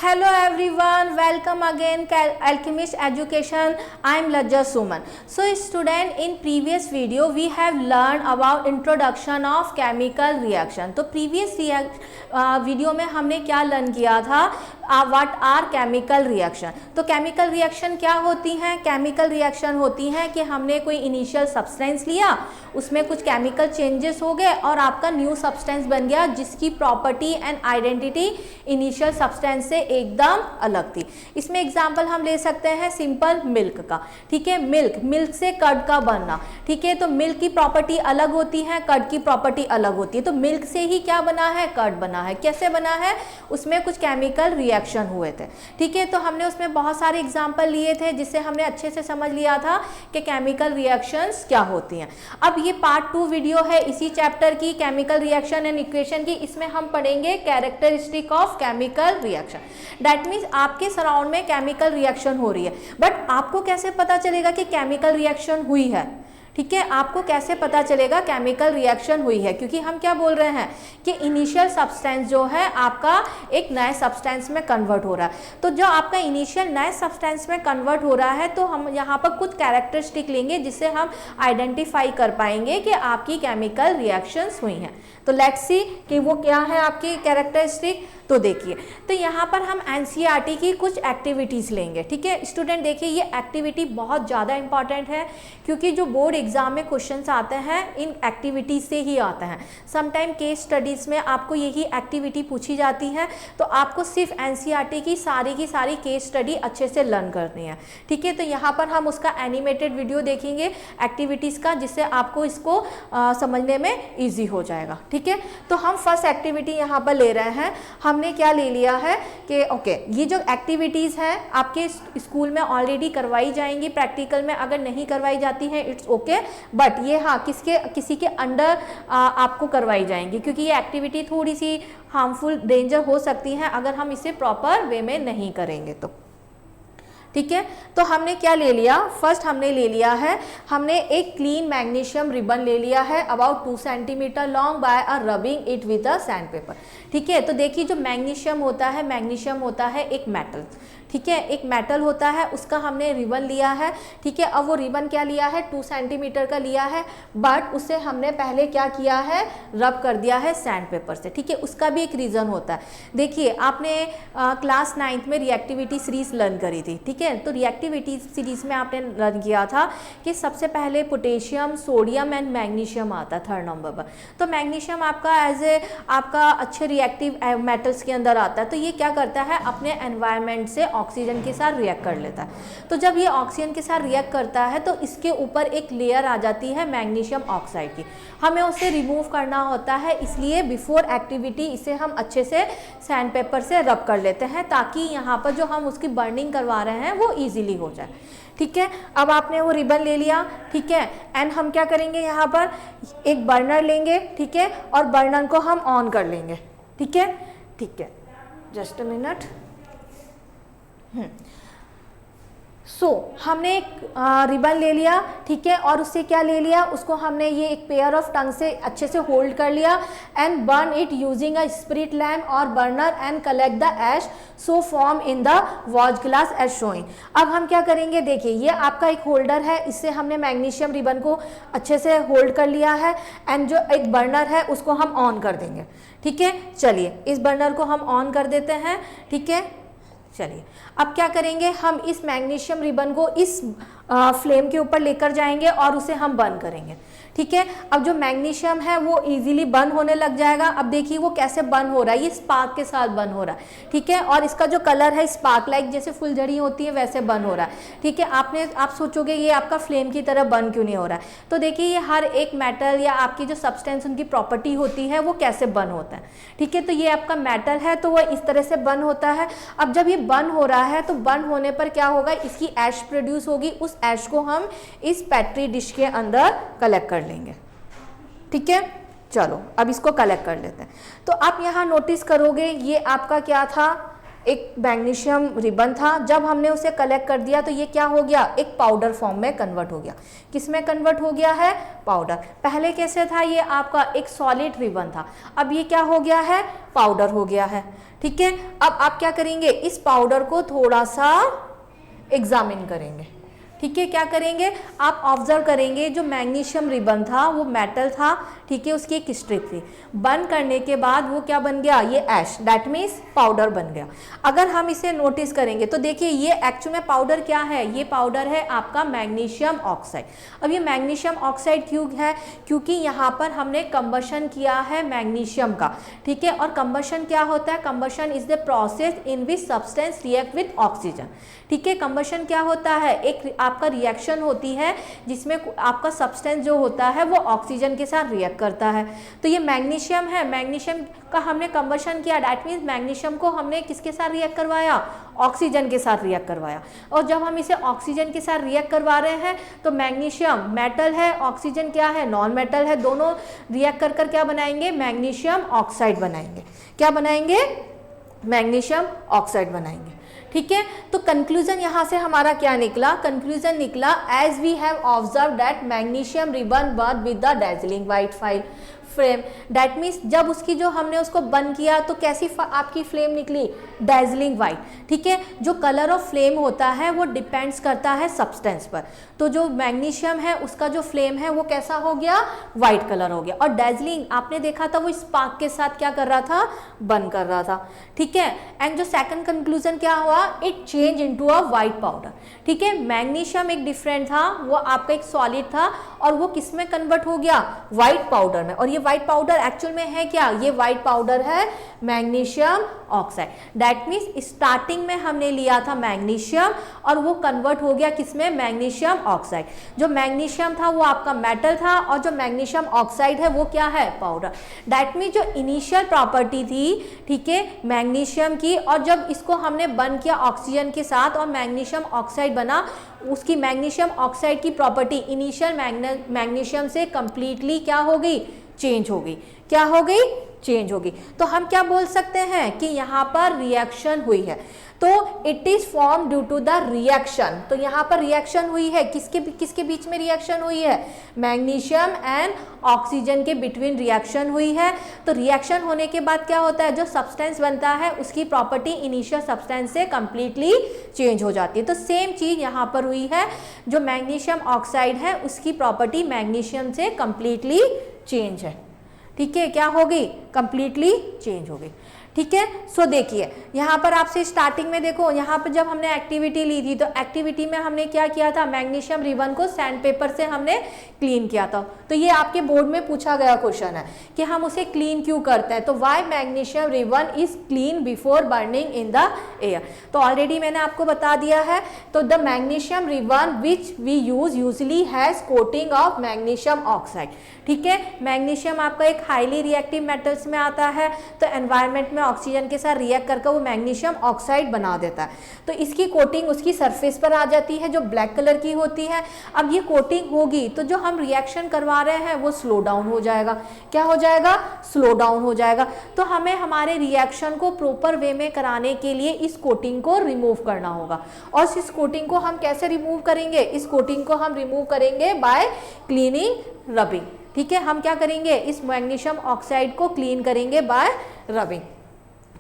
Hello everyone, welcome again Alchemist Education. I am Lajja Suman. So student, in previous video we have learned about introduction of chemical reaction. तो previous video में हमने क्या learn किया था, what are chemical reaction. तो chemical reaction क्या होती हैं? केमिकल रिएक्शन होती हैं कि हमने कोई इनिशियल सब्सटेंस लिया, उसमें कुछ केमिकल चेंजेस हो गए और आपका न्यू सब्सटेंस बन गया जिसकी property and identity initial substance से एकदम अलग थी। इसमें एग्जांपल हम ले सकते हैं सिंपल मिल्क का, ठीक है। मिल्क से कर्ड का बनना, ठीक है। तो मिल्क की प्रॉपर्टी अलग होती है, कर्ड की प्रॉपर्टी अलग होती है। तो मिल्क से ही क्या बना है? कर्ड बना है। कैसे बना है? उसमें कुछ केमिकल रिएक्शन हुए थे, ठीक है। तो हमने उसमें बहुत सारे एग्जाम्पल लिए थे जिससे हमने अच्छे से समझ लिया था कि केमिकल रिएक्शंस क्या होती हैं। अब ये पार्ट 2 वीडियो है इसी चैप्टर की, केमिकल रिएक्शन एंड इक्वेशन की। इसमें हम पढ़ेंगे characteristic of chemical reaction. That means आपके सराउंड में केमिकल रिएक्शन हो रही है, बट आपको कैसे पता चलेगा कि केमिकल रिएक्शन हुई है? ठीक है, आपको कैसे पता चलेगा केमिकल रिएक्शन हुई है? क्योंकि हम क्या बोल रहे हैं कि इनिशियल सब्सटेंस जो है आपका एक नए सब्सटेंस में कन्वर्ट हो रहा है। तो जो आपका इनिशियल नए सब्सटेंस में कन्वर्ट हो रहा है, तो हम यहाँ पर कुछ कैरेक्टरिस्टिक लेंगे जिससे हम आइडेंटिफाई कर पाएंगे कि आपकी केमिकल रिएक्शंस हुई हैं। तो लेट्स सी कि वो क्या है आपकी कैरेक्टरिस्टिक। तो देखिए, तो यहाँ पर हम एनसीईआरटी की कुछ एक्टिविटीज़ लेंगे, ठीक है। स्टूडेंट देखिए, ये एक्टिविटी बहुत ज़्यादा इंपॉर्टेंट है क्योंकि जो बोर्ड एग्जाम में क्वेश्चंस आते हैं इन एक्टिविटीज़ से ही आते हैं। समटाइम केस स्टडीज़ में आपको यही एक्टिविटी पूछी जाती है, तो आपको सिर्फ एनसीईआरटी की सारी केस स्टडी अच्छे से लर्न करनी है, ठीक है। तो यहाँ पर हम उसका एनिमेटेड वीडियो देखेंगे एक्टिविटीज़ का, जिससे आपको इसको समझने में ईजी हो जाएगा, ठीक है। तो हम फर्स्ट एक्टिविटी यहाँ पर ले रहे हैं। हमने क्या ले लिया है कि ओके, ये जो एक्टिविटीज़ हैं आपके स्कूल में ऑलरेडी करवाई जाएंगी, प्रैक्टिकल में अगर नहीं करवाई जाती हैं इट्स ओके, बट ये हाँ किसी के अंडर आपको करवाई जाएंगी, क्योंकि ये एक्टिविटी थोड़ी सी हार्मफुल डेंजर हो सकती है अगर हम इसे प्रॉपर वे में नहीं करेंगे तो, ठीक है। तो हमने क्या ले लिया? फर्स्ट हमने ले लिया है, हमने एक क्लीन मैग्नीशियम रिबन ले लिया है about 2 centimetre long by a rubbing it with a sandpaper, ठीक है। तो देखिए, जो मैग्नीशियम होता है एक मेटल, ठीक है, एक मेटल होता है, उसका हमने रिबन लिया है, ठीक है। अब वो रिबन क्या लिया है? 2 सेंटीमीटर का लिया है, बट उसे हमने पहले क्या किया है? रब कर दिया है सैंड पेपर से, ठीक है। उसका भी एक रीज़न होता है। देखिए, आपने क्लास 9th में रिएक्टिविटी सीरीज लर्न करी थी, ठीक है। तो रिएक्टिविटी सीरीज में आपने लर्न किया था कि सबसे पहले पोटेशियम, सोडियम एंड मैग्नीशियम आता है 3rd नंबर पर। तो मैग्नीशियम आपका आपका अच्छे रिएक्टिव मेटल्स के अंदर आता है। तो ये क्या करता है? अपने एनवायरनमेंट से ऑक्सीजन के साथ रिएक्ट कर लेता है। तो जब ये ऑक्सीजन के साथ रिएक्ट करता है तो इसके ऊपर एक लेयर आ जाती है मैग्नीशियम ऑक्साइड की, हमें उसे रिमूव करना होता है। इसलिए बिफोर एक्टिविटी इसे हम अच्छे से सैंड पेपर से रब कर लेते हैं ताकि यहाँ पर जो हम उसकी बर्निंग करवा रहे हैं वो ईजिली हो जाए, ठीक है। अब आपने वो रिबन ले लिया, ठीक है, एंड हम क्या करेंगे? यहाँ पर एक बर्नर लेंगे, ठीक है, और बर्नर को हम ऑन कर लेंगे, ठीक है, ठीक है। Just a minute. हमने एक रिबन ले लिया, ठीक है, और उससे क्या ले लिया? उसको हमने ये एक पेयर ऑफ टंग से अच्छे से होल्ड कर लिया and burn it using a spirit lamp और burner and collect the ash so form in the watch glass as showing. अब हम क्या करेंगे? देखिए, ये आपका एक होल्डर है, इससे हमने मैग्नीशियम रिबन को अच्छे से होल्ड कर लिया है एंड जो एक बर्नर है उसको हम ऑन कर देंगे, ठीक है। चलिए, इस बर्नर को हम ऑन कर देते हैं, ठीक है। चलिए, अब क्या करेंगे? हम इस मैग्नीशियम रिबन को इस फ्लेम के ऊपर लेकर जाएंगे और उसे हम बर्न करेंगे, ठीक है। अब जो मैग्नीशियम है वो इजीली बर्न होने लग जाएगा। अब देखिए वो कैसे बर्न हो रहा है, ये स्पार्क के साथ बर्न हो रहा है, ठीक है। और इसका जो कलर है स्पार्क लाइक जैसे फुलझड़ी होती है वैसे बर्न हो रहा है, ठीक है। आप सोचोगे ये आपका फ्लेम की तरह बर्न क्यों नहीं हो रहा है? तो देखिए, ये हर एक मेटल या आपकी जो सब्सटेंस उनकी प्रॉपर्टी होती है वो कैसे बर्न होता है, ठीक है। तो ये आपका मेटल है तो वह इस तरह से बर्न होता है। अब जब ये बर्न हो रहा है तो बर्न होने पर क्या होगा? इसकी ऐश प्रोड्यूस होगी, उस ऐश को हम इस पेट्री डिश के अंदर कलेक्ट कर लेंगे, ठीक है। चलो, अब इसको कलेक्ट कर लेते हैं। तो आप यहाँ नोटिस करोगे ये आपका क्या था? एक मैग्नीशियम रिबन था, जब हमने उसे कलेक्ट कर दिया तो ये क्या हो गया, एक पाउडर फॉर्म में कन्वर्ट हो गया। किस में कन्वर्ट हो गया है, पाउडर। पहले कैसे था, ये आपका एक सॉलिड रिबन था, अब ये क्या हो गया है, पाउडर हो गया है। ठीक है, अब आप क्या करेंगे, इस पाउडर को थोड़ा सा एग्जामिन करेंगे। ठीक है, क्या करेंगे, आप ऑब्जर्व करेंगे जो मैग्नीशियम रिबन था वो मेटल था, ठीक है, उसकी एक स्ट्रिप थी, बर्न करने के बाद वो क्या बन गया, ये ऐश, दैट मीन्स पाउडर बन गया। अगर हम इसे नोटिस करेंगे तो देखिए ये एक्चुअल में पाउडर क्या है, ये पाउडर है आपका मैग्नीशियम ऑक्साइड। अब ये मैग्नीशियम ऑक्साइड क्यों है, क्योंकि यहाँ पर हमने कंबशन किया है मैग्नीशियम का। ठीक है, और कंबशन क्या होता है, combustion is the process in which substance react with oxygen. ठीक है, कंबशन क्या होता है, एक आपका रिएक्शन होती है जिसमें आपका सब्सटेंस जो होता है वो ऑक्सीजन के साथ रिएक्ट करता है। तो ये मैग्नीशियम है, मैग्नीशियम का हमने कंबशन किया, दैट मीन्स मैग्नीशियम को हमने किसके साथ रिएक्ट करवाया, ऑक्सीजन के साथ रिएक्ट करवाया। और जब हम इसे ऑक्सीजन के साथ रिएक्ट करवा रहे हैं तो मैग्नीशियम मेटल है, ऑक्सीजन क्या है, नॉन मेटल है, दोनों रिएक्ट कर कर क्या बनाएंगे, मैग्नीशियम ऑक्साइड बनाएंगे। क्या बनाएंगे, मैग्नीशियम ऑक्साइड बनाएंगे। ठीक है, तो कंक्लूजन यहाँ से हमारा क्या निकला, कंक्लूजन निकला as we have observe that magnesium ribbon burn with the dazzling white flame, that means जब उसकी जो हमने उसको बर्न किया तो कैसी आपकी फ्लेम निकली, डेजलिंग वाइट। ठीक है, जो कलर ऑफ फ्लेम होता है वो डिपेंड्स करता है सब्सटेंस पर, तो जो मैग्नीशियम है उसका जो फ्लेम है वो कैसा हो गया, वाइट कलर हो गया। और डेजलिंग आपने देखा था वो स्पार्क के साथ क्या कर रहा था, बर्न कर रहा था। ठीक है, एंड जो सेकंड कंक्लूजन क्या हुआ, it change into a white powder. ठीक है, मैग्नीशियम एक डिफरेंट था, वो आपका एक सॉलिड था और वो किस में कन्वर्ट हो गया, वाइट पाउडर में। और ये व्हाइट पाउडर एक्चुअल में है क्या, ये व्हाइट पाउडर है magnesium oxide. That means starting में हमने लिया था मैग्नीशियम और वो कन्वर्ट हो गया किसमें, मैग्नीशियम ऑक्साइड। जो मैग्नीशियम था वो आपका मेटल था और जो मैग्नीशियम ऑक्साइड है वो क्या है, पाउडर। दैट मीन्स जो इनिशियल प्रॉपर्टी थी, ठीक है, मैग्नीशियम की, और जब इसको हमने बर्न किया ऑक्सीजन के साथ और मैग्नीशियम ऑक्साइड बना, उसकी मैग्नीशियम ऑक्साइड की प्रॉपर्टी इनिशियल मैग्नीशियम से कंप्लीटली क्या हो गई, चेंज हो गई। क्या हो गई, चेंज होगी। तो हम क्या बोल सकते हैं कि यहाँ पर रिएक्शन हुई है, तो it is form due to the reaction. तो यहाँ पर रिएक्शन हुई है, किसके बीच में रिएक्शन हुई है, मैग्नीशियम एंड ऑक्सीजन के बिटवीन रिएक्शन हुई है। तो रिएक्शन होने के बाद क्या होता है, जो सब्सटेंस बनता है उसकी प्रॉपर्टी इनिशियल सब्सटेंस से कंप्लीटली चेंज हो जाती है। तो सेम चीज यहाँ पर हुई है, जो मैग्नीशियम ऑक्साइड है उसकी प्रॉपर्टी मैग्नीशियम से कंप्लीटली चेंज है। ठीक है, क्या हो गई, कंप्लीटली चेंज हो गई। ठीक है, सो देखिए यहाँ पर आपसे स्टार्टिंग में देखो, यहाँ पर जब हमने एक्टिविटी ली थी तो एक्टिविटी में हमने क्या किया था, मैग्नीशियम रिबन को सैंड पेपर से हमने क्लीन किया था। तो ये आपके बोर्ड में पूछा गया क्वेश्चन है कि हम उसे क्लीन क्यों करते हैं, तो why magnesium ribbon is clean before burning in the air. तो ऑलरेडी मैंने आपको बता दिया है, तो the magnesium ribbon which we use usually has coating of magnesium oxide. ठीक है, मैग्नीशियम आपका एक हाईली रिएक्टिव मेटल्स में आता है, तो एनवायरनमेंट में ऑक्सीजन के साथ रिएक्ट करके वो मैग्नीशियम ऑक्साइड बना देता है। तो इसकी कोटिंग उसकी सरफेस पर आ जाती है जो ब्लैक कलर की होती है। अब ये कोटिंग होगी तो जो हम रिएक्शन करवा रहे हैं वो स्लो डाउन हो जाएगा। क्या हो जाएगा, स्लो डाउन हो जाएगा। तो हमें हमारे रिएक्शन को प्रॉपर वे में कराने के लिए इस कोटिंग को रिमूव करना होगा। और इस कोटिंग को हम कैसे रिमूव करेंगे, इस कोटिंग को हम रिमूव करेंगे बाय क्लीनिंग, रबिंग। ठीक है, हम क्या करेंगे, इस मैग्नीशियम ऑक्साइड को क्लीन करेंगे बाय रबिंग,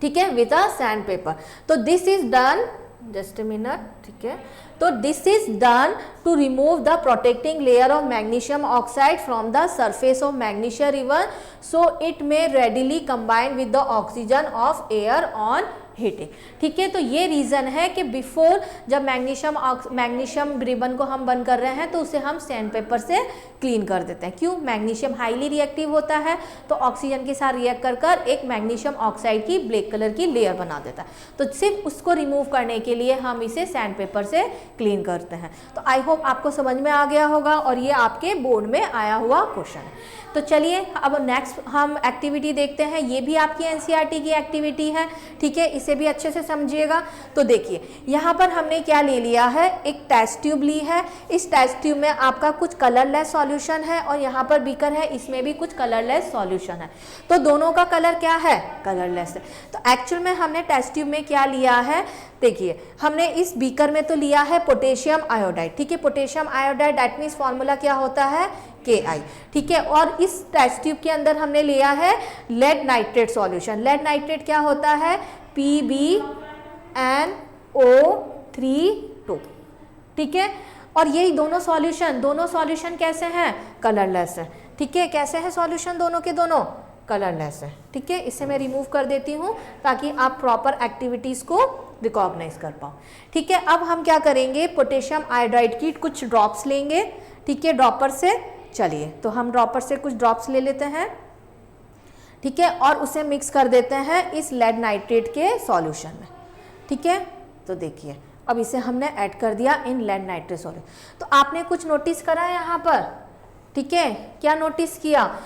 ठीक है, विद अ सैंड पेपर। तो this is done, just a minute, ठीक है, तो this is done to remove the protecting layer of magnesium oxide from the surface of magnesium ribbon, so it may readily combine with the oxygen of air on heating. ठीक है, तो ये reason है कि before जब magnesium ribbon को हम burn कर रहे हैं तो उसे हम सैंड पेपर से क्लीन कर देते हैं। क्यों, मैग्नीशियम हाईली रिएक्टिव होता है तो ऑक्सीजन के साथ रिएक्ट कर कर एक मैग्नीशियम ऑक्साइड की ब्लैक कलर की लेयर बना देता है। तो सिर्फ उसको रिमूव करने के लिए हम इसे सैंड पेपर से क्लीन करते हैं। तो आई होप आपको समझ में आ गया होगा और ये आपके बोर्ड में आया हुआ क्वेश्चन है। तो चलिए अब नेक्स्ट हम एक्टिविटी देखते हैं। ये भी आपकी एनसीईआरटी की एक्टिविटी है। ठीक है, इसे भी अच्छे से समझिएगा। तो देखिए यहाँ पर हमने क्या ले लिया है, एक टेस्ट ट्यूब ली है। इस टेस्ट ट्यूब में आपका कुछ कलरलेस सॉल्यूशन है और यहाँ पर बीकर है, इसमें भी कुछ कलरलेस सॉल्यूशन है। तो दोनों का कलर क्या है, कलरलेस है। तो एक्चुअल में हमने टेस्ट ट्यूब में क्या लिया है, देखिए हमने इस बीकर में तो लिया है पोटेशियम आयोडाइड, ठीक है। Potassium iodide that means formula क्या होता है, Ki, ठीक है। और इस टेस्ट ट्यूब के अंदर हमने लिया है lead nitrate solution. Lead nitrate क्या होता है, PbNO3(2), ठीक है। और यही दोनों सॉल्यूशन कैसे हैं, कलरलेस है, ठीक है। कैसे हैं सॉल्यूशन दोनों के दोनों, कलरलेस है, ठीक है। इसे मैं रिमूव कर देती हूँ ताकि आप प्रॉपर एक्टिविटीज़ को रिकॉग्नाइज कर पाओ, ठीक है। अब हम क्या करेंगे, पोटेशियम आयोडाइड की कुछ ड्रॉप्स लेंगे, ठीक है, ड्रॉपर से। चलिए तो हम ड्रॉपर से कुछ ड्रॉप्स ले लेते हैं, ठीक है, और उसे मिक्स कर देते हैं इस लेड नाइट्रेट के सॉल्यूशन में, ठीक है। तो देखिए अब इसे हमने ऐड कर दिया इन लेड नाइट्रेट सॉल्यूशन। तो आपने कुछ नोटिस करा है यहाँ पर, ठीक है, क्या नोटिस किया,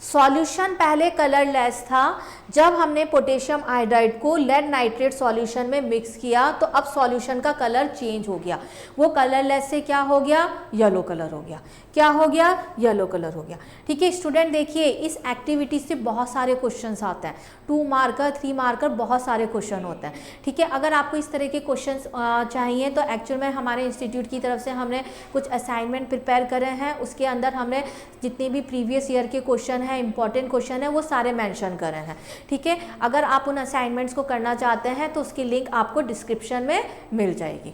सॉल्यूशन पहले कलरलेस था, जब हमने पोटेशियम आयोडाइड को लेड नाइट्रेट सॉल्यूशन में मिक्स किया तो अब सॉल्यूशन का कलर चेंज हो गया। वो कलरलेस से क्या हो गया, येलो कलर हो गया। क्या हो गया, येलो कलर हो गया, ठीक है। स्टूडेंट देखिए इस एक्टिविटी से बहुत सारे क्वेश्चंस आते हैं, 2 मार्कर 3 मार्कर बहुत सारे क्वेश्चन होते हैं, ठीक है। अगर आपको इस तरह के क्वेश्चंस चाहिए तो एक्चुअल में हमारे इंस्टीट्यूट की तरफ से हमने कुछ असाइनमेंट प्रिपेयर करे हैं, उसके अंदर हमने जितने भी प्रीवियस ईयर के क्वेश्चन हैं, इंपॉर्टेंट क्वेश्चन है, वो सारे मेंशन करे हैं, ठीक है। अगर आप उन असाइनमेंट्स को करना चाहते हैं तो उसकी लिंक आपको डिस्क्रिप्शन में मिल जाएगी,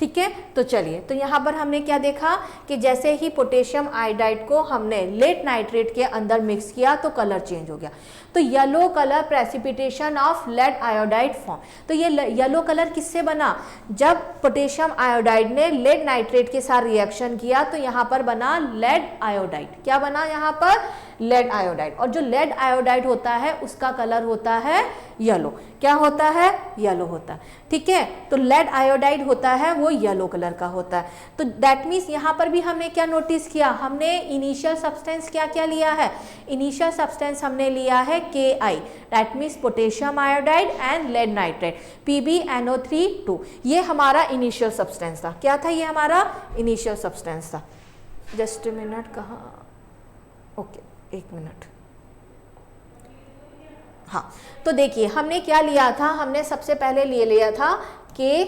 ठीक है। तो चलिए, तो यहाँ पर हमने क्या देखा कि जैसे ही पोटेशियम आयोडाइड को हमने लेड नाइट्रेट के अंदर मिक्स किया तो कलर चेंज हो गया। तो yellow colour precipitation of lead iodide form. तो ये येलो कलर किससे बना, जब पोटेशियम आयोडाइड ने लेड नाइट्रेट के साथ रिएक्शन किया तो यहाँ पर बना लेड आयोडाइड। क्या बना यहाँ पर, लेड आयोडाइड। और जो लेड आयोडाइड होता है उसका कलर होता है येलो। क्या होता है, येलो होता है, ठीक है। तो लेड आयोडाइड होता है वो येलो कलर का होता है। तो दैट मीन्स यहाँ पर भी हमने क्या नोटिस किया, हमने इनिशियल सब्सटेंस क्या क्या लिया है, इनिशियल सब्सटेंस हमने लिया है Ki, that means potassium iodide and lead nitrate, PbNO3(2). ये हमारा इनिशियल सब्सटेंस था। क्या था, ये हमारा इनिशियल सब्सटेंस था। जस्ट मिनट, कहाँ, ओके, 1 मिनट। हाँ, तो देखिए हमने क्या लिया था, हमने सबसे पहले ले लिया था Ki,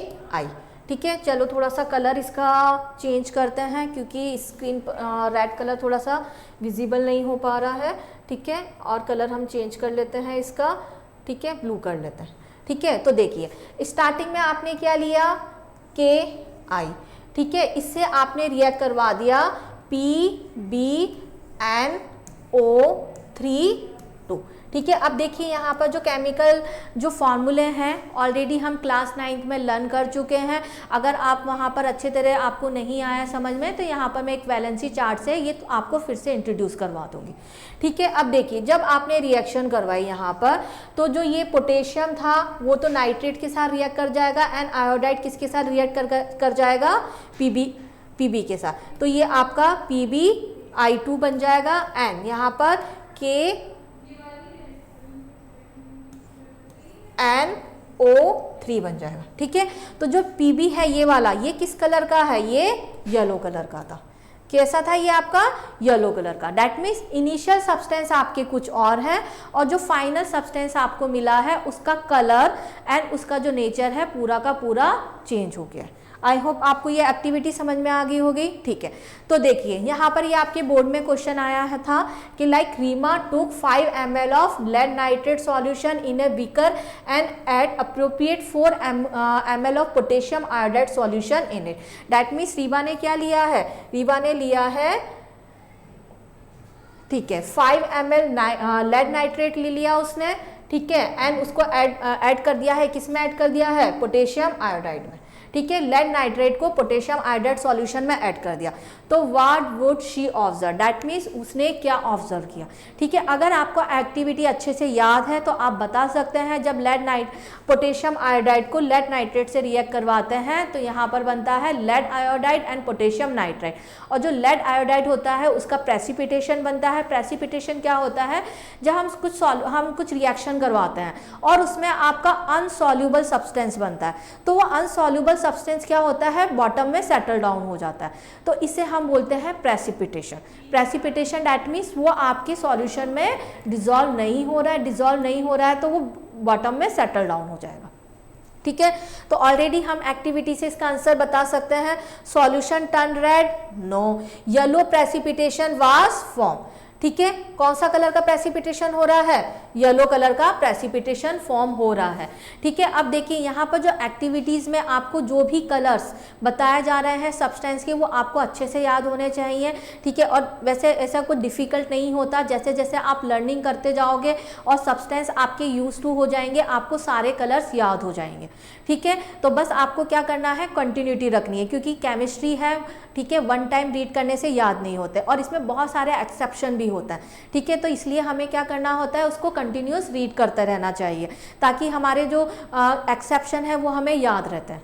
ठीक है। चलो थोड़ा सा कलर इसका चेंज करते हैं क्योंकि स्क्रीन रेड कलर थोड़ा सा विजिबल नहीं हो पा रहा है, ठीक है। और कलर हम चेंज कर लेते हैं इसका, ठीक है, ब्लू कर लेते हैं, ठीक है। तो देखिए स्टार्टिंग में आपने क्या लिया, Ki, ठीक है, इससे आपने रिएक्ट करवा दिया PbNO3(2), ठीक है। अब देखिए यहाँ पर जो केमिकल जो फॉर्मूले हैं ऑलरेडी हम क्लास 9th में लर्न कर चुके हैं। अगर आप वहाँ पर अच्छे तरह आपको नहीं आया समझ में तो यहाँ पर मैं एक वैलेंसी चार्ट से ये तो आपको फिर से इंट्रोड्यूस करवा दूँगी, ठीक है। अब देखिए जब आपने रिएक्शन करवाई यहाँ पर तो जो ये पोटेशियम था वो तो नाइट्रेट के साथ रिएक्ट कर जाएगा एंड आयोडाइड किसके साथ रिएक्ट कर जाएगा, पीबी के साथ। तो ये आपका PbI2 बन जाएगा एंड यहाँ पर KNO3 बन जाएगा, ठीक है। तो जो Pb है ये वाला, ये किस कलर का है, ये येलो कलर का था। कैसा था ये आपका, येलो कलर का। दैट मीन्स इनिशियल सब्सटेंस आपके कुछ और है और जो फाइनल सब्सटेंस आपको मिला है उसका कलर एंड उसका जो नेचर है पूरा का पूरा चेंज हो गया। आई होप आपको ये एक्टिविटी समझ में आ गई होगी, ठीक है। तो देखिए यहाँ पर ये आपके बोर्ड में क्वेश्चन आया है था कि like Reema took 5 ml of lead nitrate solution in a beaker and add appropriate 4 ml of potassium iodide solution in it. That means Reema ने क्या लिया है, रीमा ने लिया है, ठीक है, 5 ml लेड नाइट्रेट ले लिया उसने, ठीक है, एंड उसको ऐड कर दिया है, किस में ऐड कर दिया है, पोटेशियम आयोडाइड में, ठीक है, लेड नाइट्रेट को पोटेशियम आयोडाइड सॉल्यूशन में ऐड कर दिया, तो what would she observe, that means उसने क्या ऑब्जर्व किया। ठीक है, अगर आपको एक्टिविटी अच्छे से याद है तो आप बता सकते हैं जब पोटेशियम आयोडाइड को लेड नाइट्रेट से रिएक्ट करवाते हैं तो यहाँ पर बनता है lead iodide and potassium nitride, और जो लेड आयोडाइड होता है उसका प्रेसिपिटेशन बनता है। प्रेसिपिटेशन क्या होता है, जब हम कुछ रिएक्शन करवाते हैं और उसमें आपका अनसॉल्यूबल सब्सटेंस बनता है, तो वो अनसॉल्यूबल सब्सटेंस क्या होता है, बॉटम में सेटल डाउन हो जाता है, तो इसे हम बोलते हैं प्रेसिपिटेशन। प्रेसिपिटेशन दैट मीन्स वो आपके सॉल्यूशन में डिसॉल्व नहीं हो रहा है तो वो बॉटम में सेटल डाउन हो जाएगा। ठीक है, तो ऑलरेडी हम एक्टिविटी से इसका आंसर बता सकते हैं। Solution turn red, no. Yellow precipitation was form. ठीक है, कौन सा कलर का प्रेसिपिटेशन हो रहा है, येलो कलर का प्रेसिपिटेशन फॉर्म हो रहा है। ठीक है, अब देखिए यहाँ पर जो एक्टिविटीज़ में आपको जो भी कलर्स बताए जा रहे हैं सब्सटेंस के, वो आपको अच्छे से याद होने चाहिए। ठीक है, और वैसे ऐसा कुछ डिफ़िकल्ट नहीं होता, जैसे जैसे आप लर्निंग करते जाओगे और सब्सटेंस आपके यूज टू हो जाएंगे, आपको सारे कलर्स याद हो जाएंगे। ठीक है, तो बस आपको क्या करना है, कंटिन्यूटी रखनी है, क्योंकि केमिस्ट्री है। ठीक है, वन टाइम रीड करने से याद नहीं होते और इसमें बहुत सारे एक्सेप्शन भी होता है। ठीक है, तो इसलिए हमें क्या करना होता है, उसको कंटिन्यूस रीड करते रहना चाहिए ताकि हमारे जो एक्सेप्शन है वो हमें याद रहता है।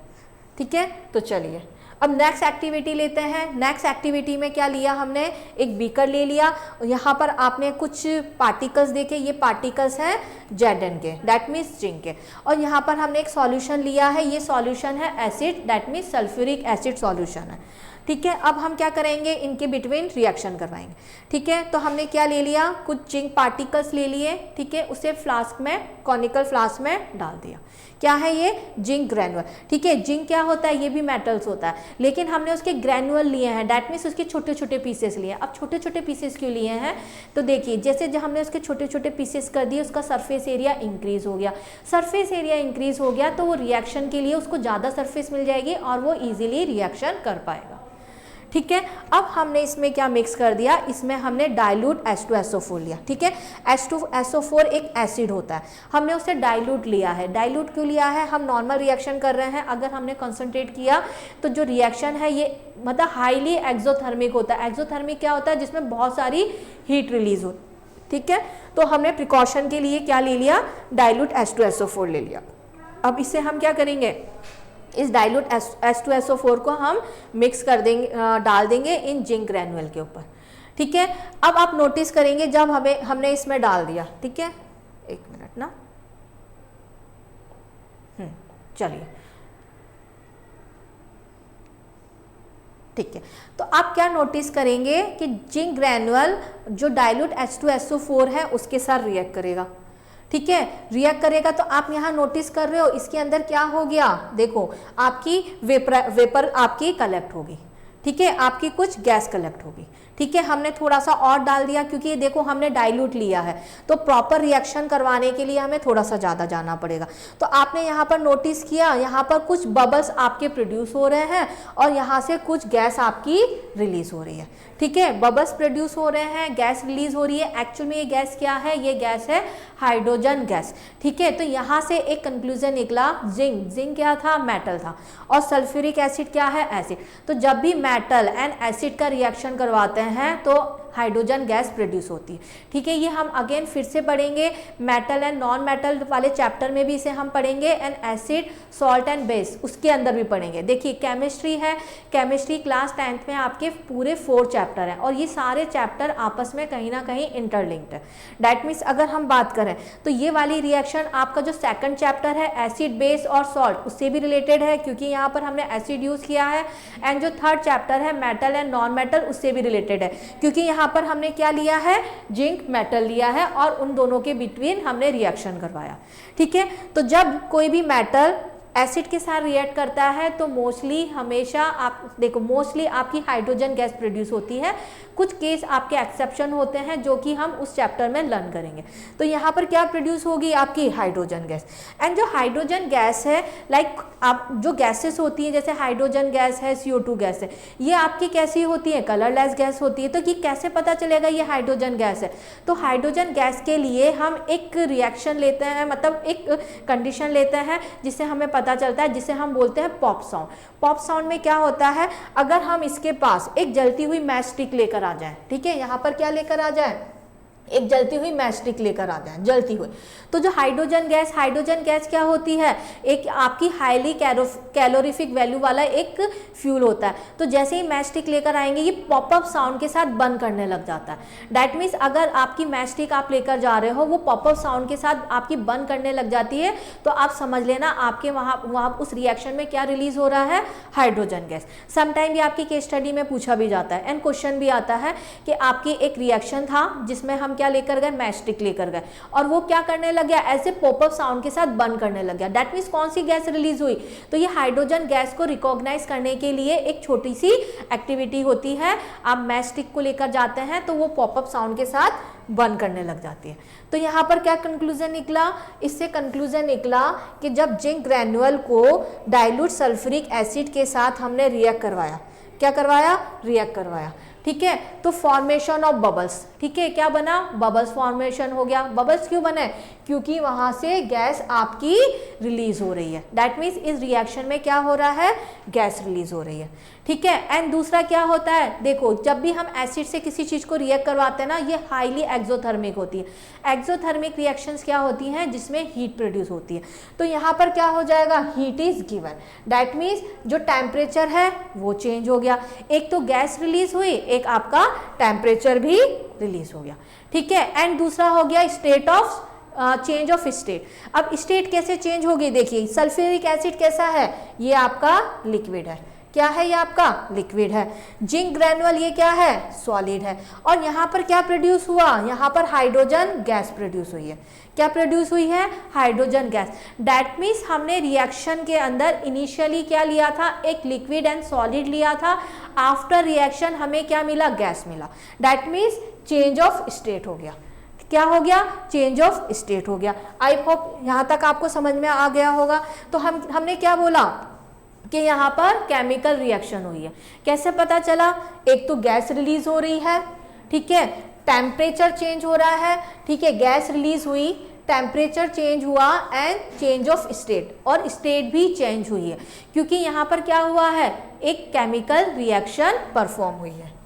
ठीक है, तो चलिए अब नेक्स्ट एक्टिविटी लेते हैं। नेक्स्ट एक्टिविटी में क्या लिया हमने, एक बीकर ले लिया, यहाँ पर आपने कुछ पार्टिकल्स देखे, ये पार्टिकल्स हैं Zn के, दैट मीन्स जिंक के, और यहाँ पर हमने एक सॉल्यूशन लिया है, ये सॉल्यूशन है acid, that means sulphuric acid solution है। ठीक है, अब हम क्या करेंगे, इनके बिटवीन रिएक्शन करवाएंगे। ठीक है, तो हमने क्या ले लिया, कुछ जिंक पार्टिकल्स ले लिए। ठीक है, उसे फ्लास्क में, कॉनिकल फ्लास्क में डाल दिया। क्या है ये, जिंक ग्रैनुअल। ठीक है, जिंक क्या होता है, ये भी मेटल्स होता है, लेकिन हमने उसके ग्रैनुअल लिए हैं, दैट मीन्स उसके छोटे छोटे पीसेस लिए हैं। अब छोटे छोटे पीसेस क्यों लिए हैं, तो देखिए जैसे जब हमने उसके छोटे छोटे पीसेस कर दिए, उसका सरफेस एरिया इंक्रीज हो गया। सरफेस एरिया इंक्रीज हो गया तो वो रिएक्शन के लिए उसको ज़्यादा सरफेस मिल जाएगी और वो ईजिली रिएक्शन कर पाएगा। ठीक है, अब हमने इसमें क्या मिक्स कर दिया, इसमें हमने डाइल्यूट H2SO4 लिया। ठीक है, H2SO4 एक एसिड होता है, हमने उसे डाइल्यूट लिया है। डाइल्यूट क्यों लिया है, हम नॉर्मल रिएक्शन कर रहे हैं, अगर हमने कंसंट्रेट किया तो जो रिएक्शन है ये मतलब हाईली एक्सोथर्मिक होता है। एक्सोथर्मिक क्या होता है, जिसमें बहुत सारी हीट रिलीज हो। ठीक है, तो हमने प्रिकॉशन के लिए क्या ले लिया, डाइल्यूट H2SO4 ले लिया। अब इससे हम क्या करेंगे, इस डाइल्यूट H2SO4 को हम मिक्स कर देंगे, डाल देंगे इन जिंक ग्रैनुअल के ऊपर। ठीक है, अब आप नोटिस करेंगे जब हमने इसमें डाल दिया। ठीक है, एक मिनट ना, चलिए। ठीक है, तो आप क्या नोटिस करेंगे कि जिंक ग्रैनुअल जो डाइल्यूट H2SO4 है उसके साथ रिएक्ट करेगा। ठीक है, रिएक्ट करेगा तो आप यहाँ नोटिस कर रहे हो इसके अंदर क्या हो गया, देखो आपकी वेपर आपकी कलेक्ट होगी। ठीक है, आपकी कुछ गैस कलेक्ट होगी। ठीक है, हमने थोड़ा सा और डाल दिया क्योंकि ये देखो हमने डाइल्यूट लिया है, तो प्रॉपर रिएक्शन करवाने के लिए हमें थोड़ा सा ज़्यादा जाना पड़ेगा। तो आपने यहाँ पर नोटिस किया, यहाँ पर कुछ बबल्स आपके प्रोड्यूस हो रहे हैं और यहाँ से कुछ गैस आपकी रिलीज हो रही है। ठीक है, बबल्स प्रोड्यूस हो रहे हैं, गैस रिलीज हो रही है। एक्चुअल में ये गैस क्या है, ये गैस है हाइड्रोजन गैस। ठीक है, तो यहाँ से एक कंक्लूजन निकला, जिंक क्या था, मेटल था, और सल्फ्यूरिक एसिड क्या है, एसिड। तो जब भी मेटल एंड एसिड का रिएक्शन करवाते हैं तो हाइड्रोजन गैस प्रोड्यूस होती है। ठीक है, ये हम अगेन फिर से पढ़ेंगे, मेटल एंड नॉन मेटल वाले चैप्टर में भी इसे हम पढ़ेंगे, and acid, salt and base उसके अंदर भी पढ़ेंगे। देखिए केमिस्ट्री है, केमिस्ट्री क्लास 10th में आपके पूरे 4 चैप्टर हैं और ये सारे चैप्टर आपस में कहीं ना कहीं इंटरलिंक्ड है। दैट मीन्स अगर हम बात करें तो ये वाली रिएक्शन आपका जो सेकंड चैप्टर है एसिड, बेस और सॉल्ट उससे भी रिलेटेड है क्योंकि यहाँ पर हमने एसिड यूज किया है, एंड जो थर्ड चैप्टर है मेटल एंड नॉन मेटल उससे भी रिलेटेड है क्योंकि यहाँ पर हमने क्या लिया है, जिंक मेटल लिया है और उन दोनों के बिटवीन हमने रिएक्शन करवाया। ठीक है, तो जब कोई भी मेटल एसिड के साथ रिएक्ट करता है तो मोस्टली हमेशा आप देखो मोस्टली आपकी हाइड्रोजन गैस प्रोड्यूस होती है। कुछ केस आपके एक्सेप्शन होते हैं जो कि हम उस चैप्टर में लर्न करेंगे। तो यहाँ पर क्या प्रोड्यूस होगी, आपकी हाइड्रोजन गैस। एंड जो हाइड्रोजन गैस है लाइक आप जो गैसेस होती हैं जैसे हाइड्रोजन गैस है, CO2 गैस है, ये आपकी कैसी होती है, कलरलेस गैस होती है। तो ये कैसे पता चलेगा ये हाइड्रोजन गैस है, तो हाइड्रोजन गैस के लिए हम एक रिएक्शन लेते हैं, मतलब एक कंडीशन लेते हैं जिससे हमें पता चलता है, जिसे हम बोलते हैं पॉप साउंड। पॉप साउंड में क्या होता है, अगर हम इसके पास एक जलती हुई मैच स्टिक लेकर आ जाए, ठीक है, यहाँ पर क्या लेकर आ जाए, एक जलती हुई मैच स्टिक लेकर आ जाए, जलती हुई, तो जो हाइड्रोजन गैस क्या होती है, एक आपकी हाईली कैलोरीफिक वैल्यू वाला एक फ्यूल होता है। तो जैसे ही मैच स्टिक लेकर आएंगे ये पॉपअप साउंड के साथ बर्न करने लग जाता है। डैट मीन्स अगर आपकी मैच स्टिक आप लेकर जा रहे हो, वो पॉपअप साउंड के साथ आपकी बर्न करने लग जाती है, तो आप समझ लेना आपके वहाँ उस रिएक्शन में क्या रिलीज हो रहा है, हाइड्रोजन गैस। समटाइम ये आपकी केस स्टडी में पूछा भी जाता है एंड क्वेश्चन भी आता है कि आपकी एक रिएक्शन था जिसमें हम क्या लेकर गए, मैच स्टिक लेकर गए, और वो क्या करने लग गया, ऐसे पॉपअप साउंड के साथ बर्न करने लग गया। दैट मीन्स कौन सी गैस रिलीज हुई, तो ये हाइड्रोजन गैस को रिकॉग्नाइज करने के लिए एक छोटी सी एक्टिविटी होती है। आप मैच स्टिक को लेकर जाते हैं तो वो पॉपअप साउंड के साथ बर्न करने लग जाती है। तो यहाँ पर क्या कंक्लूजन निकला, इससे कंक्लूजन निकला कि जब जिंक ग्रैन्युअल को डाइल्यूट सल्फ्यूरिक एसिड के साथ हमने रिएक्ट करवाया, क्या करवाया, रिएक्ट करवाया, ठीक है, तो फॉर्मेशन ऑफ बबल्स, ठीक है, क्या बना, बबल्स फॉर्मेशन हो गया। बबल्स क्यों बने, क्योंकि वहां से गैस आपकी रिलीज हो रही है। दैट मीन्स इस रिएक्शन में क्या हो रहा है, गैस रिलीज हो रही है, ठीक है। एंड दूसरा क्या होता है, देखो जब भी हम एसिड से किसी चीज को रिएक्ट करवाते हैं ना, ये हाईली एक्सोथर्मिक होती है। एक्सोथर्मिक रिएक्शंस क्या होती हैं, जिसमें हीट प्रोड्यूस होती है। तो यहाँ पर क्या हो जाएगा, heat is given, that means जो टेम्परेचर है वो चेंज हो गया। एक तो गैस रिलीज हुई, एक आपका टेम्परेचर भी रिलीज हो गया, ठीक है। एंड दूसरा हो गया state of change of state. अब स्टेट कैसे चेंज होगी, देखिए सल्फ्यूरिक एसिड कैसा है, ये आपका लिक्विड है, क्या है, ये आपका लिक्विड है। जिंक ग्रैन्युअल ये क्या है, सॉलिड है। और यहाँ पर क्या प्रोड्यूस हुआ, यहाँ पर हाइड्रोजन गैस प्रोड्यूस हुई है। क्या प्रोड्यूस हुई है, हाइड्रोजन गैस। दैट मीन्स हमने रिएक्शन के अंदर इनिशियली क्या लिया था, एक लिक्विड एंड सॉलिड लिया था। आफ्टर रिएक्शन हमें क्या मिला, गैस मिला। That means change of state हो गया। क्या हो गया, चेंज ऑफ स्टेट हो गया। आई होप यहाँ तक आपको समझ में आ गया होगा। तो हमने क्या बोला कि यहाँ पर केमिकल रिएक्शन हुई है। कैसे पता चला, एक तो गैस रिलीज हो रही है, ठीक है, टेम्परेचर चेंज हो रहा है, ठीक है, गैस रिलीज हुई, टेम्परेचर चेंज हुआ एंड चेंज ऑफ स्टेट, और स्टेट भी चेंज हुई है, क्योंकि यहाँ पर क्या हुआ है, एक केमिकल रिएक्शन परफॉर्म हुई है,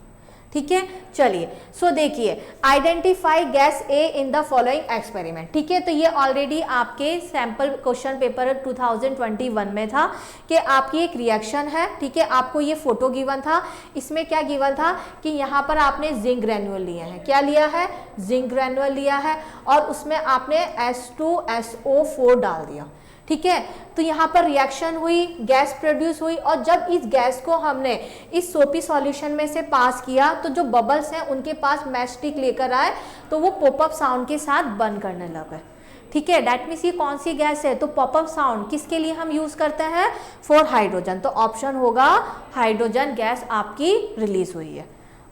ठीक है। चलिए सो देखिए, identify gas A in the following experiment, ठीक है। तो ये ऑलरेडी आपके सैंपल क्वेश्चन पेपर 2021 में था कि आपकी एक रिएक्शन है, ठीक है, आपको ये फोटो गिवन था। इसमें क्या गिवन था कि यहाँ पर आपने जिंक ग्रैन्युअल लिए हैं, क्या लिया है, जिंक ग्रैन्युअल लिया है, और उसमें आपने H2SO4 डाल दिया, ठीक है। तो यहाँ पर रिएक्शन हुई, गैस प्रोड्यूस हुई, और जब इस गैस को हमने इस सोपी सॉल्यूशन में से पास किया तो जो बबल्स हैं उनके पास मैच स्टिक लेकर आए, तो वो पॉपअप साउंड के साथ बर्न करने लगे, ठीक है। दैट मीन्स ये कौन सी गैस है, तो पॉपअप साउंड किसके लिए हम यूज करते हैं, फॉर हाइड्रोजन। तो ऑप्शन होगा हाइड्रोजन गैस आपकी रिलीज हुई है।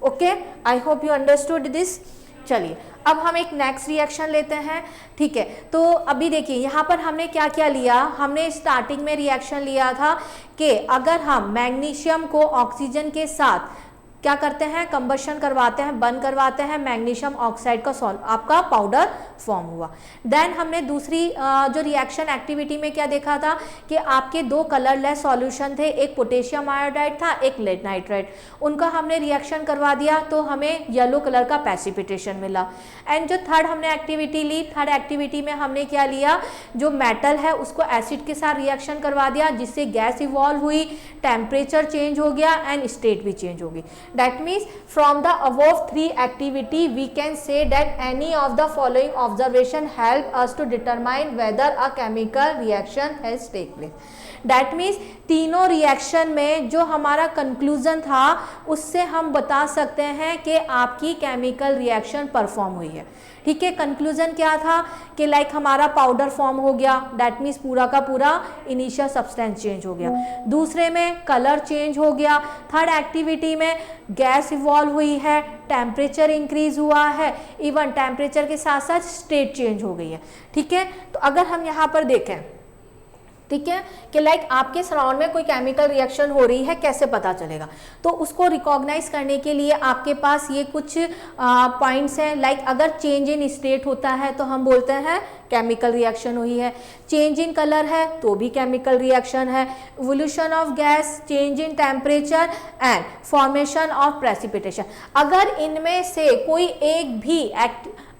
Okay, I hope you understood this. चलिए अब हम एक नेक्स्ट रिएक्शन लेते हैं, ठीक है। तो अभी देखिए यहाँ पर हमने क्या क्या लिया, हमने स्टार्टिंग में रिएक्शन लिया था कि अगर हम मैग्नीशियम को ऑक्सीजन के साथ क्या करते हैं, कंबशन करवाते हैं, बर्न करवाते हैं, मैग्नीशियम ऑक्साइड का आपका पाउडर फॉर्म हुआ। देन हमने दूसरी जो रिएक्शन एक्टिविटी में क्या देखा था कि आपके दो कलरलेस सॉल्यूशन थे, एक पोटेशियम आयोडाइड था, एक लेड नाइट्राइड, उनका हमने रिएक्शन करवा दिया तो हमें येलो कलर का प्रेसिपिटेशन मिला। एंड जो थर्ड हमने एक्टिविटी ली, थर्ड एक्टिविटी में हमने क्या लिया, जो मेटल है उसको एसिड के साथ रिएक्शन करवा दिया, जिससे गैस इवॉल्व हुई, टेम्परेचर चेंज हो गया एंड स्टेट भी चेंज होगी। That means from the above three activity we can say that any of the following observation help us to determine whether a chemical reaction has taken place. That means तीनों reaction में जो हमारा conclusion था उससे हम बता सकते हैं कि आपकी केमिकल रिएक्शन परफॉर्म हुई है, ठीक है। कंक्लूजन क्या था कि लाइक हमारा पाउडर फॉर्म हो गया, दैट मीन्स पूरा का पूरा इनिशियल सब्सटेंस चेंज हो गया। दूसरे में कलर चेंज हो गया। थर्ड एक्टिविटी में गैस इवॉल्व हुई है, टेम्परेचर इंक्रीज हुआ है, इवन टेम्परेचर के साथ साथ स्टेट चेंज हो गई है, ठीक है। तो अगर हम यहाँ पर देखें ठीक है, कि लाइक आपके सराउंड में कोई केमिकल रिएक्शन हो रही है, कैसे पता चलेगा? तो उसको रिकॉग्नाइज करने के लिए आपके पास ये कुछ पॉइंट्स हैं। लाइक अगर चेंज इन स्टेट होता है तो हम बोलते हैं केमिकल रिएक्शन हुई है। चेंज इन कलर है तो भी केमिकल रिएक्शन है। Evolution of gas, change in temperature and formation of precipitation. अगर इनमें से कोई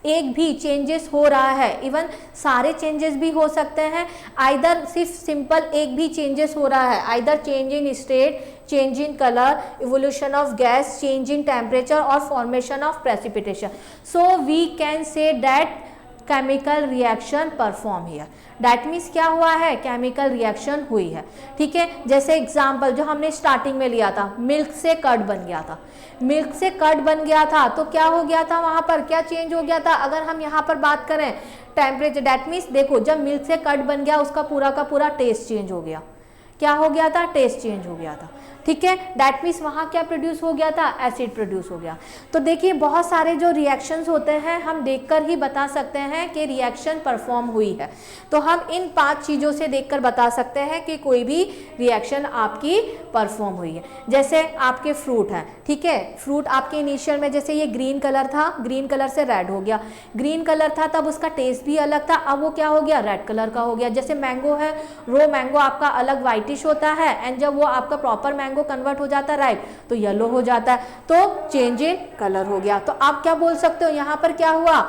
एक भी चेंजेस हो रहा है, इवन सारे चेंजेस भी हो सकते हैं, आइदर सिर्फ सिंपल एक भी चेंजेस हो रहा है, either change in state, change in colour, evolution of gas, change in temperature और formation of precipitation, so we can say that chemical reaction perform here. That means क्या हुआ है? केमिकल रिएक्शन हुई है। ठीक है, जैसे एग्जाम्पल जो हमने स्टार्टिंग में लिया था, मिल्क से कर्ड बन गया था। मिल्क से कर्ड बन गया था तो क्या हो गया था? वहां पर क्या चेंज हो गया था? अगर हम यहाँ पर बात करें टेम्परेचर, दैट मीन्स देखो जब मिल्क से कर्ड बन गया उसका पूरा का पूरा टेस्ट चेंज हो गया। क्या हो गया था? टेस्ट चेंज हो गया था। ठीक है, दैट मीन्स वहाँ क्या प्रोड्यूस हो गया था? एसिड प्रोड्यूस हो गया। तो देखिए बहुत सारे जो रिएक्शंस होते हैं हम देखकर ही बता सकते हैं कि रिएक्शन परफॉर्म हुई है। तो हम इन 5 चीज़ों से देखकर बता सकते हैं कि कोई भी रिएक्शन आपकी परफॉर्म हुई है। जैसे आपके फ्रूट हैं, ठीक है, फ्रूट आपके इनिशियल में जैसे ये ग्रीन कलर था, ग्रीन कलर से रेड हो गया। ग्रीन कलर था तब उसका टेस्ट भी अलग था, अब वो क्या हो गया? रेड कलर का हो गया। जैसे मैंगो है, रो मैंगो आपका अलग वाइटिश होता है एंड जब वो आपका प्रॉपर मैंगो कन्वर्ट हो जाता है राइट तो येलो हो जाता है, तो चेंज इन कलर हो गया। तो आप क्या बोल सकते हो? यहाँ पर क्या हुआ?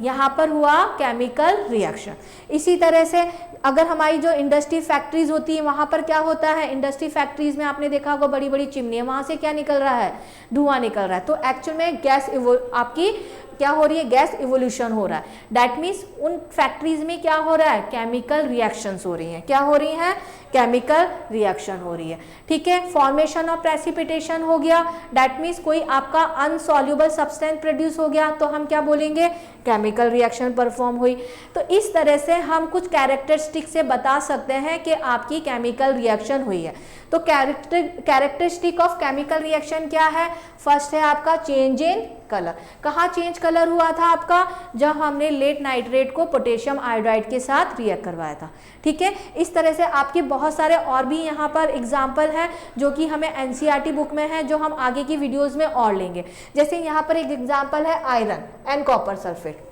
यहाँ पर हुआ केमिकल रिएक्शन। इसी तरह से अगर हमारी जो इंडस्ट्री फैक्ट्रीज होती है वहाँ पर क्या होता है? इंडस्ट्री फैक्ट्रीज में आपने देखा होगा बड़ी बड़ी चिमनी है, वहाँ से क्या निकल रहा है? धुआं निकल रहा है। तो एक्चुअल में गैस आपकी क्या हो रही है? गैस इवोल्यूशन हो रहा है। दैट मीन्स उन फैक्ट्रीज में क्या हो रहा है? केमिकल रिएक्शंस हो रही हैं। क्या हो रही हैं? केमिकल रिएक्शन हो रही है। ठीक है, फॉर्मेशन ऑफ प्रेसिपिटेशन हो गया। दैट मीन्स कोई आपका अनसॉल्युबल सब्सटेंस प्रोड्यूस हो गया तो हम क्या बोलेंगे? केमिकल रिएक्शन परफॉर्म हुई। तो इस तरह से हम कुछ कैरेक्टरिस्टिक से बता सकते हैं कि आपकी केमिकल रिएक्शन हुई है। तो कैरेक्टरिस्टिक ऑफ केमिकल रिएक्शन क्या है? फर्स्ट है आपका चेंज इन कलर। कहाँ चेंज कलर हुआ था आपका? जब हमने लेड नाइट्रेट को पोटेशियम आयोडाइड के साथ रिएक्ट करवाया था। ठीक है, इस तरह से आपके बहुत सारे और भी यहाँ पर एग्जाम्पल हैं जो कि हमें एनसीईआरटी बुक में है, जो हम आगे की वीडियोस में और लेंगे। जैसे यहाँ पर एक एग्जाम्पल है आयरन एंड कॉपर सल्फेट।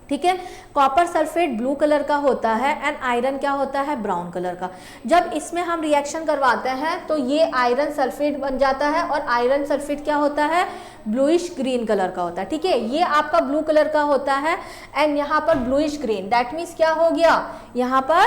ठीक है, कॉपर सल्फेट ब्लू कलर का होता है एंड आयरन क्या होता है? ब्राउन कलर का। जब इसमें हम रिएक्शन करवाते हैं तो ये आयरन सल्फेट बन जाता है और आयरन सल्फेट क्या होता है? ब्लूइश ग्रीन कलर का होता है। ठीक है, ये आपका ब्लू कलर का होता है एंड यहाँ पर ब्लूइश ग्रीन, दैट मीन्स क्या हो गया? यहाँ पर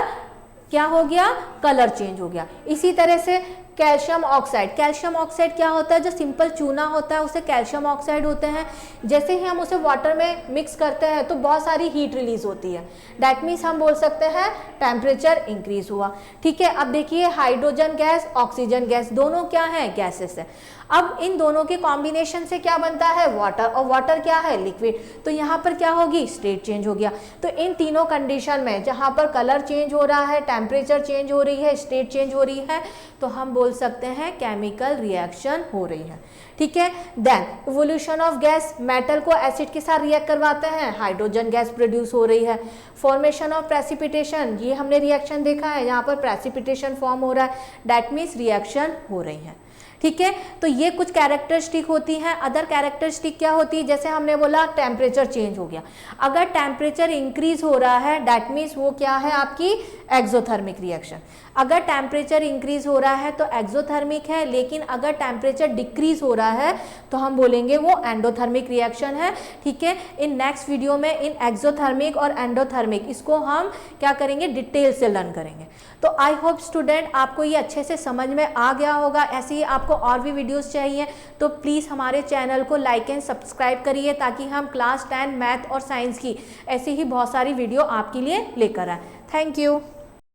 क्या हो गया? कलर चेंज हो गया। इसी तरह से कैल्शियम ऑक्साइड, कैल्शियम ऑक्साइड क्या होता है? जो सिंपल चूना होता है उसे कैल्शियम ऑक्साइड होते हैं। जैसे ही हम उसे वाटर में मिक्स करते हैं तो बहुत सारी हीट रिलीज होती है। दैट मीन्स हम बोल सकते हैं टेम्परेचर इंक्रीज हुआ। ठीक है, अब देखिए हाइड्रोजन गैस, ऑक्सीजन गैस, दोनों क्या है? गैसेस है। अब इन दोनों के कॉम्बिनेशन से क्या बनता है? वाटर, और वाटर क्या है? लिक्विड। तो यहाँ पर क्या होगी? स्टेट चेंज हो गया। तो इन तीनों कंडीशन में जहाँ पर कलर चेंज हो रहा है, टेम्परेचर चेंज हो रही है, स्टेट चेंज हो रही है, तो हम बोल सकते हैं केमिकल रिएक्शन हो रही है। ठीक है, then evolution of gas, metal को एसिड के साथ रिएक्ट करवाते हैं, हाइड्रोजन गैस प्रोड्यूस हो रही है। फॉर्मेशन ऑफ प्रेसिपिटेशन, ये हमने रिएक्शन देखा है, यहाँ पर प्रेसिपिटेशन फॉर्म हो रहा है, दैट मीन्स रिएक्शन हो रही है। ठीक है, तो ये कुछ कैरेक्टरिस्टिक होती हैं। अदर कैरेक्टरिस्टिक क्या होती है? जैसे हमने बोला टेम्परेचर चेंज हो गया। अगर टेम्परेचर इंक्रीज हो रहा है दैट मीन्स वो क्या है? आपकी एक्सोथर्मिक रिएक्शन। अगर टेम्परेचर इंक्रीज हो रहा है तो एक्सोथर्मिक है, लेकिन अगर टेम्परेचर डिक्रीज हो रहा है तो हम बोलेंगे वो एंडोथर्मिक रिएक्शन है। ठीक है, इन नेक्स्ट वीडियो में इन एक्सोथर्मिक और एंडोथर्मिक इसको हम क्या करेंगे? डिटेल से लर्न करेंगे। तो आई होप स्टूडेंट आपको ये अच्छे से समझ में आ गया होगा। ऐसे ही आपको और भी वीडियोस चाहिए तो प्लीज़ हमारे चैनल को लाइक एंड सब्सक्राइब करिए ताकि हम क्लास 10 मैथ और साइंस की ऐसी ही बहुत सारी वीडियो आपके लिए लेकर आए। Thank you.